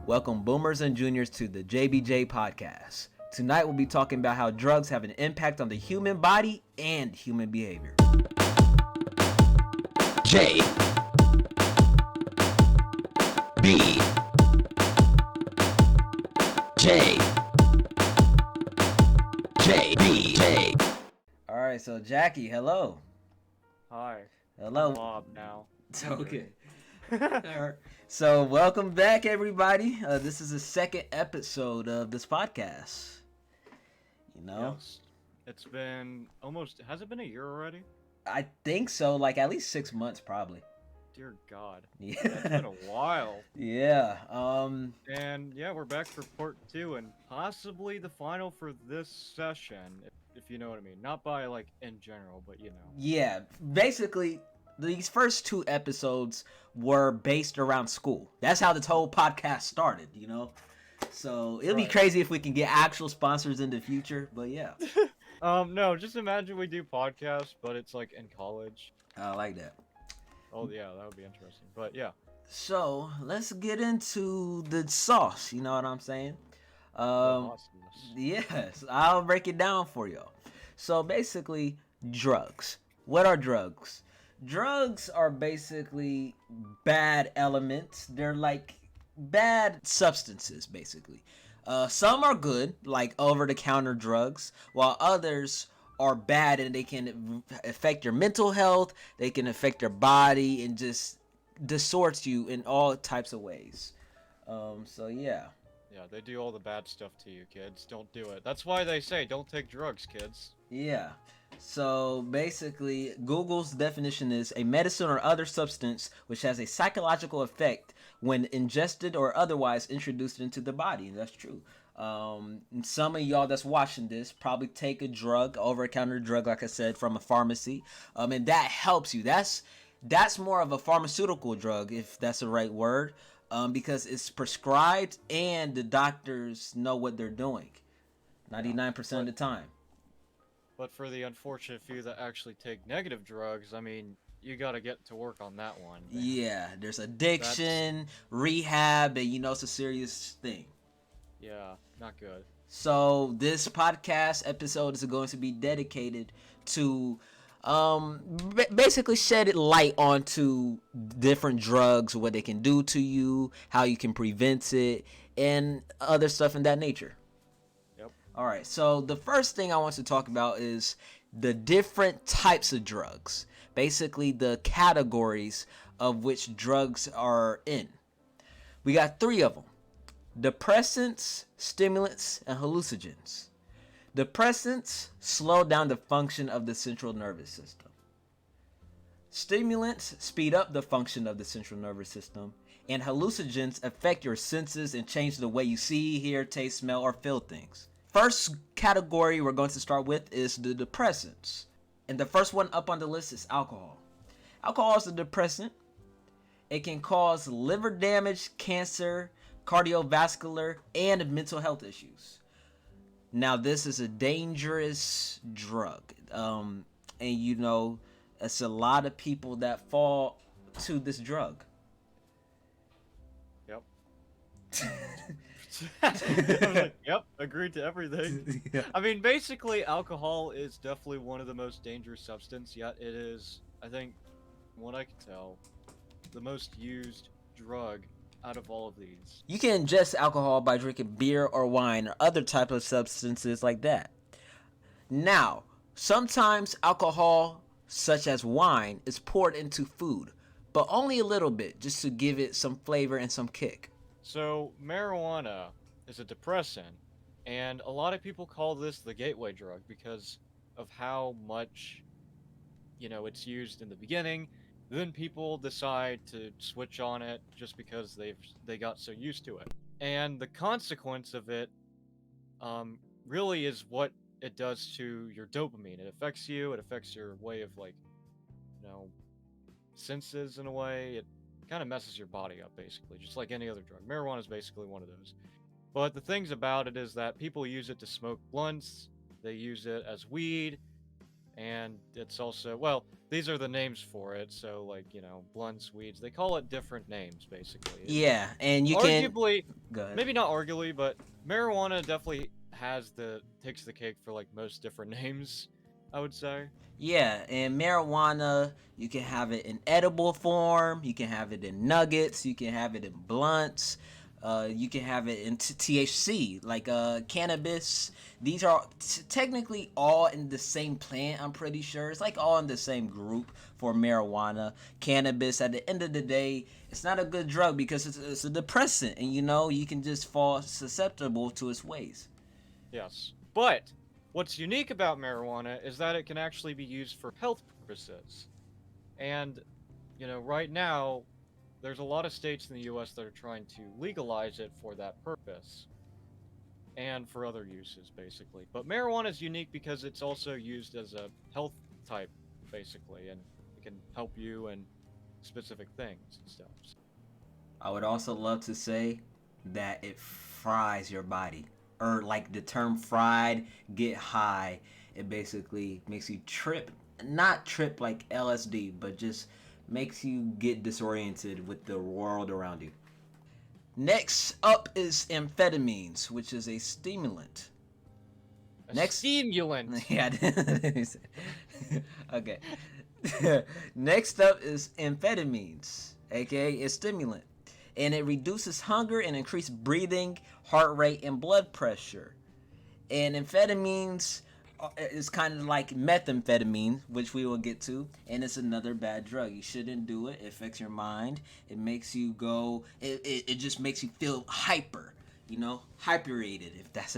Welcome boomers and juniors to the JBJ podcast. Tonight we'll be talking about how drugs have an impact on the human body and human behavior. J B J J B J. All right, so Jackie, hello. Hi. Hello. I'm Bob now. Okay. All right. So welcome back, everybody. This is the second episode of this podcast. You know, Yes. It's been has it been a year already? I think so. Like at least 6 months, probably. Dear God. Yeah. It's been a while. Yeah. And yeah, we're back for part 2 and possibly the final for this session, if you know what I mean. Not by like in general, but you know. Yeah. Basically, these first 2 episodes were based around school. That's how this whole podcast started, you know? So it'll be crazy if we can get actual sponsors in the future, but yeah. No, just imagine we do podcasts, but it's like in college. I like that. Oh yeah, that would be interesting. But yeah. So let's get into the sauce, you know what I'm saying? Yes, I'll break it down for y'all. So basically, drugs. What are drugs? Drugs are basically bad elements. They're like bad substances, basically. Some are good, like over-the-counter drugs, while others are bad and they can affect your mental health, they can affect your body, and just distort you in all types of ways. So yeah. Yeah, they do all the bad stuff to you, kids. Don't do it. That's why they say don't take drugs, kids. Yeah. So basically, Google's definition is a medicine or other substance which has a psychological effect when ingested or otherwise introduced into the body. And that's true. And some of y'all that's watching this probably take a drug, over-the-counter drug, like I said, from a pharmacy. And that helps you. That's more of a pharmaceutical drug, if that's the right word, because it's prescribed and the doctors know what they're doing 99% of the time. But for the unfortunate few that actually take negative drugs, I mean, you gotta get to work on that one. Yeah, there's addiction, rehab, and you know it's a serious thing. Yeah, not good. So this podcast episode is going to be dedicated to basically shed light onto different drugs, what they can do to you, how you can prevent it, and other stuff in that nature. All right, so the first thing I want to talk about is the different types of drugs. Basically, the categories of which drugs are in. We got 3 of them. Depressants, stimulants, and hallucinogens. Depressants slow down the function of the central nervous system. Stimulants speed up the function of the central nervous system. And hallucinogens affect your senses and change the way you see, hear, taste, smell, or feel things. First category we're going to start with is the depressants. And the first one up on the list is alcohol. Alcohol is a depressant. It can cause liver damage, cancer, cardiovascular, and mental health issues. Now, this is a dangerous drug. And you know, it's a lot of people that fall to this drug. Yep. I was like, yep, agreed to everything. Yeah. I mean, basically, alcohol is definitely one of the most dangerous substances, yet it is, I think, from what I can tell, the most used drug out of all of these. You can ingest alcohol by drinking beer or wine or other type of substances like that. Now, sometimes alcohol, such as wine, is poured into food, but only a little bit, just to give it some flavor and some kick. So, marijuana is a depressant, and a lot of people call this the gateway drug because of how much, you know, it's used in the beginning. Then people decide to switch on it just because they got so used to it. And the consequence of it really is what it does to your dopamine. It affects you, it affects your way of, like, you know, senses in a way. It kind of messes your body up, basically, just like any other drug. Marijuana is basically one of those. But the things about it is that people use it to smoke blunts, they use it as weed, And it's also, well, these are the names for it. So like, blunts, weeds, they call it different names basically. Yeah, and you can Arguably, go ahead. maybe not arguably, but marijuana definitely takes the cake for like most different names, I would say. Yeah, and marijuana, you can have it in edible form, you can have it in nuggets, you can have it in blunts, you can have it in THC, like cannabis. These are technically all in the same plant, I'm pretty sure. It's like all in the same group for marijuana. Cannabis, at the end of the day, it's not a good drug because it's a depressant, and you can just fall susceptible to its ways. Yes. But what's unique about marijuana is that it can actually be used for health purposes. And, right now, there's a lot of states in the US that are trying to legalize it for that purpose. And for other uses, basically. But marijuana is unique because it's also used as a health type, basically, and it can help you in specific things and stuff. I would also love to say that it fries your body. Or like the term fried, get high. It basically makes you trip. Not trip like LSD, but just makes you get disoriented with the world around you. Next up is amphetamines, which is a stimulant. A Next, stimulant. yeah, okay. Next up is amphetamines, aka a stimulant, and it reduces hunger and increases breathing, heart rate, and blood pressure. And amphetamines is kind of like methamphetamine, which we will get to, and it's another bad drug. You shouldn't do it. It affects your mind. It makes you go. It just makes you feel hyper. Hyperated. If that's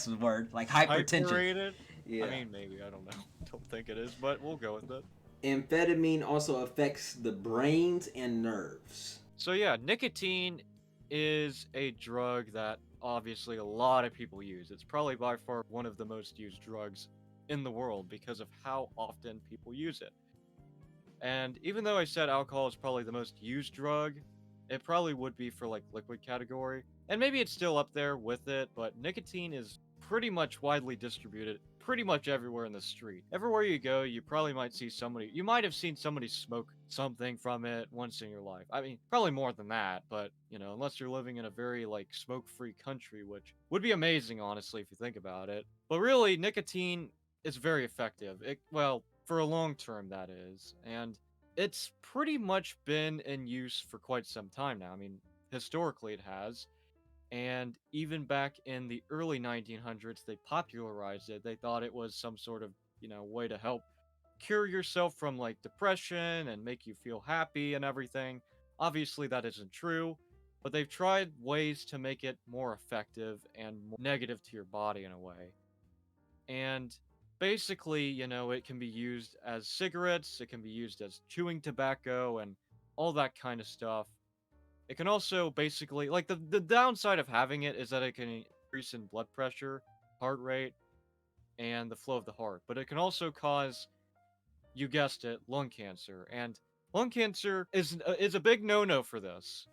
a word, like hypertension. Hyperated? Yeah. I mean, maybe, I don't know. Don't think it is, but we'll go with it. Amphetamine also affects the brains and nerves. So yeah, nicotine is a drug that obviously a lot of people use. It's probably by far one of the most used drugs in the world because of how often people use it. And even though I said alcohol is probably the most used drug, it probably would be for like liquid category. And maybe it's still up there with it, but nicotine is pretty much widely distributed pretty much everywhere in the street. Everywhere you go, you probably might see somebody, you might have seen somebody smoke something from it once in your life. I mean, probably more than that, but unless you're living in a very like smoke-free country, which would be amazing, honestly, if you think about it. But really, nicotine is very effective. Well, for a long term, that is. And it's pretty much been in use for quite some time now. I mean, historically it has. And even back in the early 1900s, they popularized it. They thought it was some sort of, way to help cure yourself from like depression and make you feel happy and everything. Obviously, that isn't true, but they've tried ways to make it more effective and more negative to your body in a way. And basically, it can be used as cigarettes, it can be used as chewing tobacco, and all that kind of stuff. It can also basically, like, the downside of having it is that it can increase in blood pressure, heart rate, and the flow of the heart. But it can also cause, you guessed it, lung cancer. And lung cancer is a big no-no for this.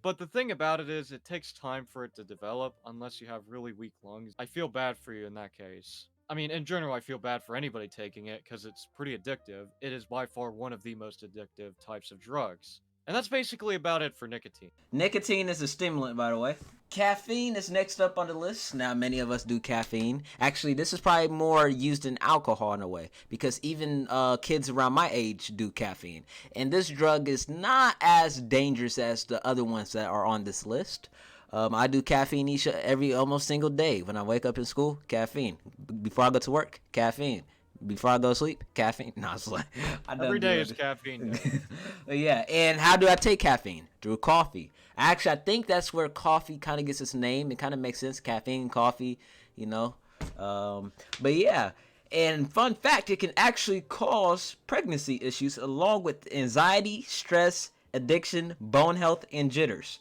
But the thing about it is it takes time for it to develop unless you have really weak lungs. I feel bad for you in that case. I mean, in general, I feel bad for anybody taking it because it's pretty addictive. It is by far one of the most addictive types of drugs. And that's basically about it for nicotine. Nicotine is a stimulant, by the way. Caffeine is next up on the list. Now, many of us do caffeine. Actually, this is probably more used in alcohol in a way because even kids around my age do caffeine. And this drug is not as dangerous as the other ones that are on this list. I do caffeine every almost single day. When I wake up in school, caffeine. Before I go to work, caffeine. Before I go to sleep, caffeine. No, it's like Every day is caffeine day. Yeah, and how do I take caffeine? Through coffee. Actually, I think that's where coffee kind of gets its name. It kind of makes sense. Caffeine, coffee, But yeah, and fun fact, it can actually cause pregnancy issues along with anxiety, stress, addiction, bone health, and jitters.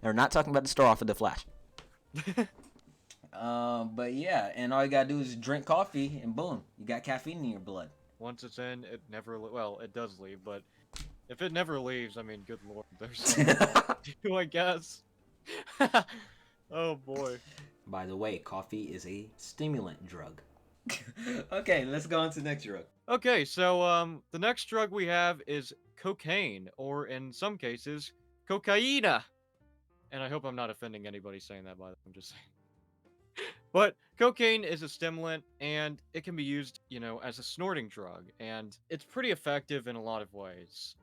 We're not talking about the star off of The Flash. But yeah, and all you gotta do is drink coffee, and boom, you got caffeine in your blood. Once it's in, it never. Well, it does leave, but if it never leaves, I mean, good lord, there's something to do, I guess. Oh boy. By the way, coffee is a stimulant drug. Okay, let's go on to the next drug. Okay, so the next drug we have is cocaine, or in some cases, cocaine. And I hope I'm not offending anybody saying that, by the way. I'm just saying. But cocaine is a stimulant, and it can be used, as a snorting drug, and it's pretty effective in a lot of ways.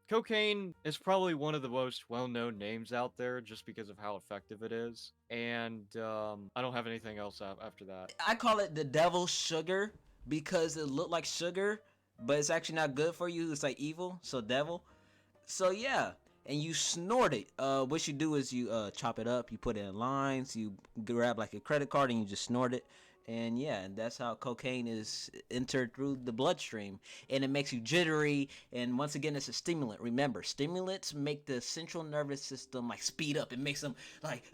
Cocaine is probably one of the most well-known names out there just because of how effective it is, and I don't have anything else after that. I call it the devil's sugar because it looked like sugar, but it's actually not good for you. It's like evil, so devil. So yeah, and you snort it. What you do is you chop it up, you put it in lines, you grab like a credit card and you just snort it. And yeah, and that's how cocaine is entered through the bloodstream, and it makes you jittery. And once again, it's a stimulant. Remember, stimulants make the central nervous system like speed up. It makes them like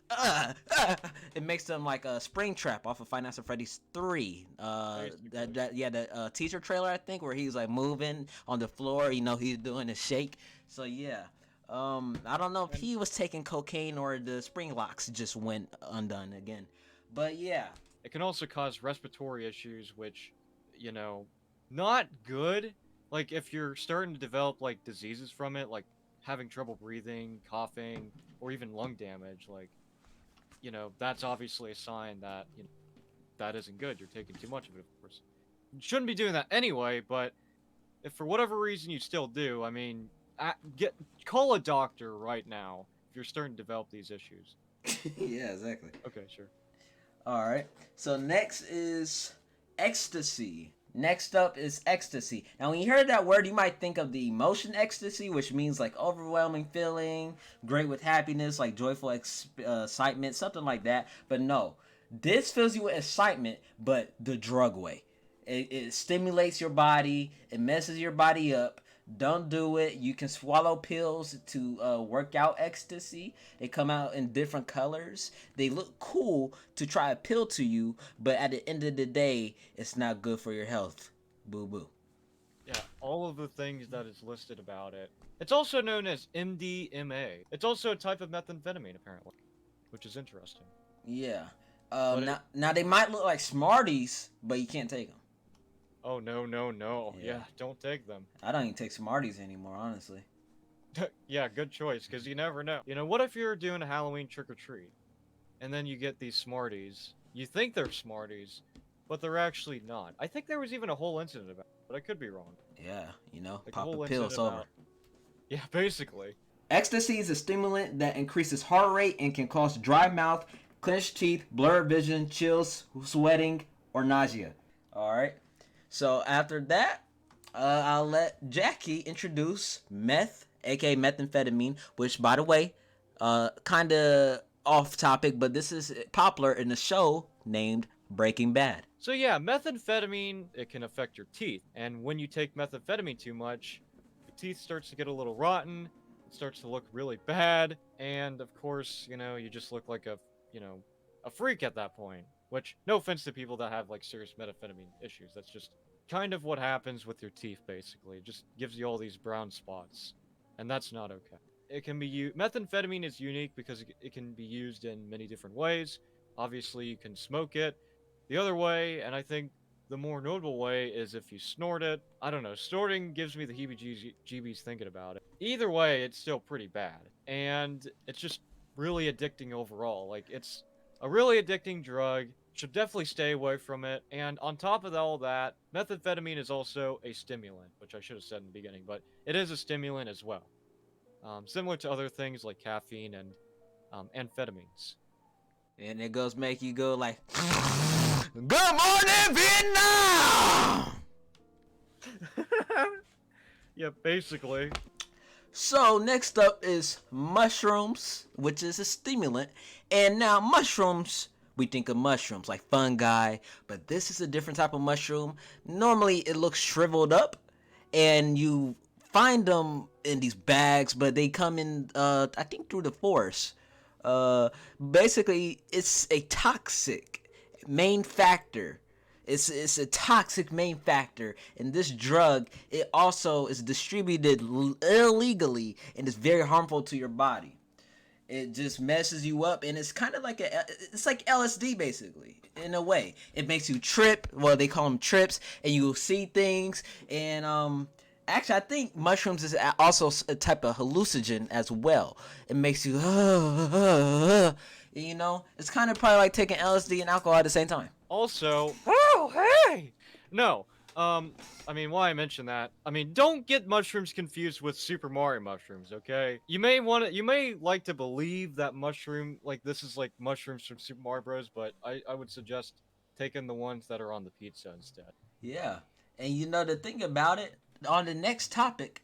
it makes them like a spring trap off of Five Nights at Freddy's 3. The teaser trailer, I think, where he's like moving on the floor. He's doing a shake. So yeah. I don't know if he was taking cocaine or the spring locks just went undone again. But yeah. It can also cause respiratory issues, which, not good. Like, if you're starting to develop, like, diseases from it, like having trouble breathing, coughing, or even lung damage, like, that's obviously a sign that, that isn't good. You're taking too much of it, of course. You shouldn't be doing that anyway, but if for whatever reason you still do, I mean, call a doctor right now if you're starting to develop these issues. Yeah, exactly. Okay, sure. All right. So next is ecstasy. Next up is ecstasy. Now, when you hear that word, you might think of the emotion ecstasy, which means like overwhelming feeling, great with happiness, like joyful excitement, something like that. But no, this fills you with excitement, but the drug way. It stimulates your body. It messes your body up. Don't do it. You can swallow pills to work out ecstasy. They come out in different colors. They look cool to try to appeal to you, but at the end of the day, it's not good for your health. Boo boo. Yeah, all of the things that is listed about it. It's also known as MDMA. It's also a type of methamphetamine, apparently, which is interesting. Yeah. Now they might look like Smarties, but you can't take them. Oh, no. Yeah, don't take them. I don't even take Smarties anymore, honestly. Yeah, good choice, because you never know. What if you're doing a Halloween trick-or-treat, and then you get these Smarties? You think they're Smarties, but they're actually not. I think there was even a whole incident about it, but I could be wrong. Yeah, Like pop a pill, it's over. Yeah, basically. Ecstasy is a stimulant that increases heart rate and can cause dry mouth, clenched teeth, blurred vision, chills, sweating, or nausea. Alright. So after that, I'll let Jackie introduce meth, aka methamphetamine, which, by the way, kind of off topic, but this is popular in a show named Breaking Bad. So yeah, methamphetamine, it can affect your teeth. And when you take methamphetamine too much, your teeth starts to get a little rotten, it starts to look really bad, and of course, you just look like a freak at that point. Which, no offense to people that have, like, serious methamphetamine issues. That's just kind of what happens with your teeth, basically. It just gives you all these brown spots. And that's not okay. It can be used... Methamphetamine is unique because it can be used in many different ways. Obviously, you can smoke it. The other way, and I think the more notable way, is if you snort it. I don't know. Snorting gives me the heebie-jeebies thinking about it. Either way, it's still pretty bad. And it's just really addicting overall. Like, it's a really addicting drug. Should definitely stay away from it. And on top of all that, methamphetamine is also a stimulant, which I should have said in the beginning, but it is a stimulant as well. Similar to other things like caffeine and amphetamines. And it goes make you go like, Good morning, Vietnam! Yeah, basically. So next up is mushrooms, which is a stimulant. And now mushrooms, we think of mushrooms like fungi, but this is a different type of mushroom. Normally it looks shriveled up, and you find them in these bags, but they come in, I think, through the forest. Basically, it's a toxic main factor. It's a toxic main factor, and this drug, it also is distributed illegally and is very harmful to your body. It just messes you up, and it's kind of like it's like LSD basically in a way. It makes you trip. Well, they call them trips, and you'll see things. And actually, I think mushrooms is also a type of hallucinogen as well. It makes you, you know, it's kind of probably like taking LSD and alcohol at the same time. Also, hey! No, I mean, why I mention that, I mean, don't get mushrooms confused with Super Mario mushrooms, okay? You may like to believe that this is like mushrooms from Super Mario Bros., but I would suggest taking the ones that are on the pizza instead. Yeah, and you know the thing about it, on the next topic,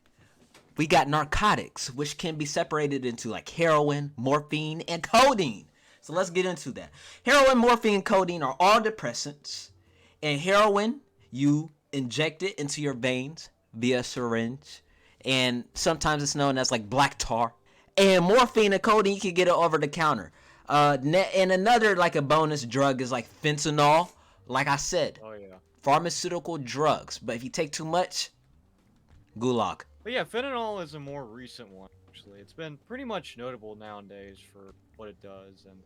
we got narcotics, which can be separated into like heroin, morphine, and codeine. So let's get into that. Heroin, morphine, and codeine are all depressants. And heroin, you inject it into your veins via syringe. And sometimes it's known as like black tar. And morphine and codeine, you can get it over the counter. And another like a bonus drug is like fentanyl. Like I said, Oh yeah. pharmaceutical drugs. But if you take too much, gulag. But yeah, fentanyl is a more recent one, actually. It's been pretty much notable nowadays for what it does, and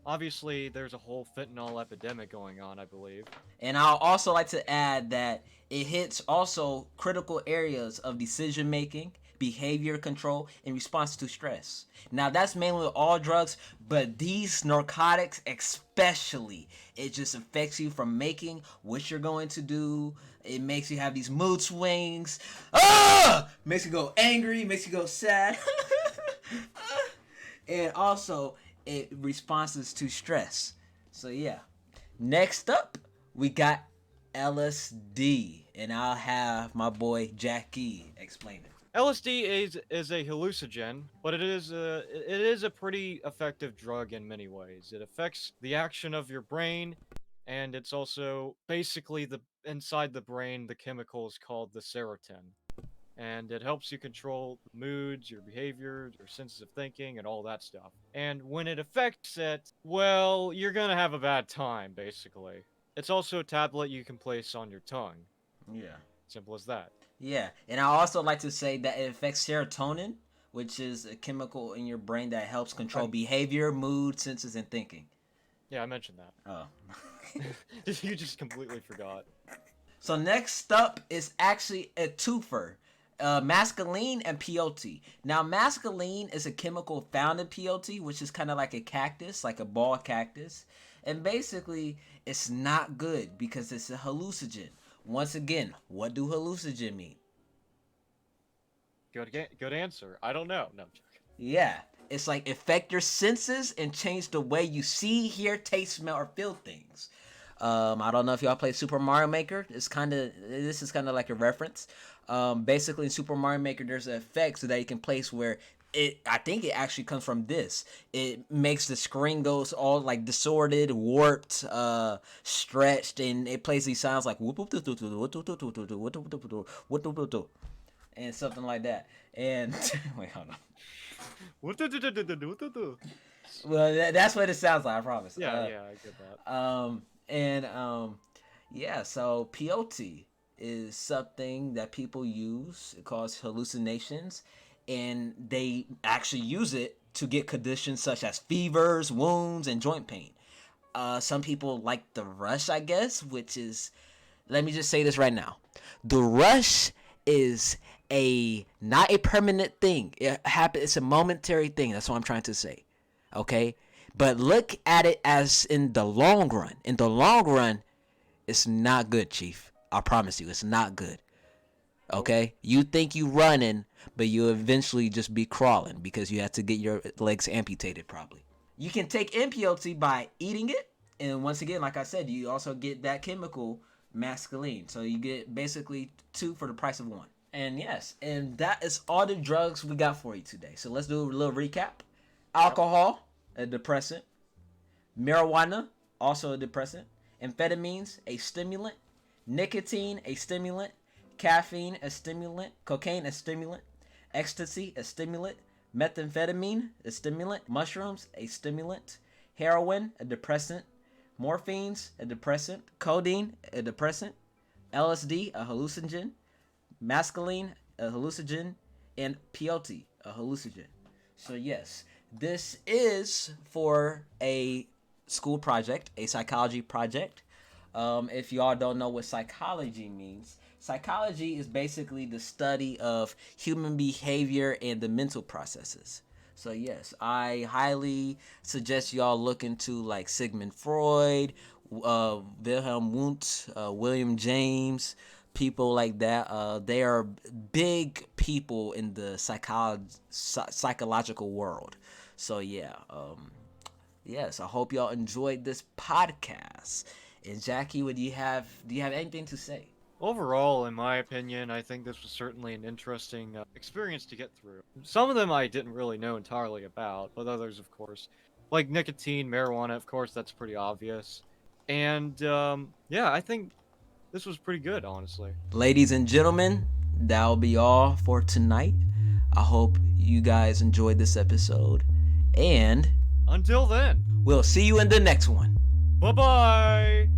obviously there's a whole fentanyl epidemic going on, I believe. And I'll also like to add that it hits also critical areas of decision making, behavior control, and response to stress. Now that's mainly with all drugs, but these narcotics especially, it just affects you from making what you're going to do. It makes you have these mood swings. Makes you go angry, makes you go sad. And also it responses to stress. So yeah. Next up, we got LSD, and I'll have my boy Jackie explain it. LSD is a hallucinogen, but it is a pretty effective drug in many ways. It affects the action of your brain, and it's also basically inside the brain the chemical is called the serotonin. And it helps you control moods, your behaviors, your senses of thinking, and all that stuff. And when it affects it, well, you're gonna have a bad time, basically. It's also a tablet you can place on your tongue. Yeah. Simple as that. Yeah, and I also like to say that it affects serotonin, which is a chemical in your brain that helps control behavior, mood, senses, and thinking. Yeah, I mentioned that. Oh. You just completely forgot. So next up is actually a twofer. Mescaline and peyote. Now, mescaline is a chemical found in peyote, which is kind of like a cactus, like a ball cactus. And basically, it's not good because it's a hallucinogen. Once again, what do hallucinogen mean? Good answer. I don't know. No, I'm joking. Yeah, it's like affect your senses and change the way you see, hear, taste, smell, or feel things. I don't know if y'all play Super Mario Maker. This is kind of like a reference. Basically in Super Mario Maker, there's effects that you can place where I think it actually comes from this. It makes the screen goes all like disordered, warped, stretched, and it plays these sounds like whoop whoop doo doo doo whoop doo doo doo doo whoop doo doo doo whoop doo doo doo, and something like that. And wait, hold on. Well, that's what it sounds like. I promise. Yeah, I get that. Yeah. So peyote is something that people use. It causes hallucinations, and they actually use it to get conditions such as fevers, wounds, and joint pain. Some people like the rush, I guess, which is, let me just say this right now. The rush is not a permanent thing. It's a momentary thing. That's what I'm trying to say. Okay? But look at it as in the long run. In the long run, it's not good, Chief. I promise you, it's not good. Okay? You think you running, but you eventually just be crawling because you have to get your legs amputated probably. You can take peyote by eating it, and once again, like I said, you also get that chemical mescaline. So you get basically 2 for the price of 1. And yes, and that is all the drugs we got for you today. So let's do a little recap. Alcohol, a depressant. Marijuana, also a depressant. Amphetamines, a stimulant. Nicotine, a stimulant. Caffeine, a stimulant. Cocaine, a stimulant. Ecstasy, a stimulant. Methamphetamine, a stimulant. Mushrooms, a stimulant. Heroin, a depressant. Morphines, a depressant. Codeine, a depressant. LSD, a hallucinogen. Mescaline, a hallucinogen. And peyote, a hallucinogen. So yes, This is for a school project, a psychology project. If y'all don't know what psychology means, psychology is basically the study of human behavior and the mental processes. So yes, I highly suggest y'all look into like Sigmund Freud, Wilhelm Wundt, William James, people like that. They are big people in the psychological world. So yeah, yes, I hope y'all enjoyed this podcast. And Jackie, do you have anything to say? Overall, in my opinion, I think this was certainly an interesting experience to get through. Some of them I didn't really know entirely about, but others, of course, like nicotine, marijuana, of course, that's pretty obvious. And yeah, I think this was pretty good, honestly. Ladies and gentlemen, that'll be all for tonight. I hope you guys enjoyed this episode. And Until then, we'll see you in the next one. bye-bye!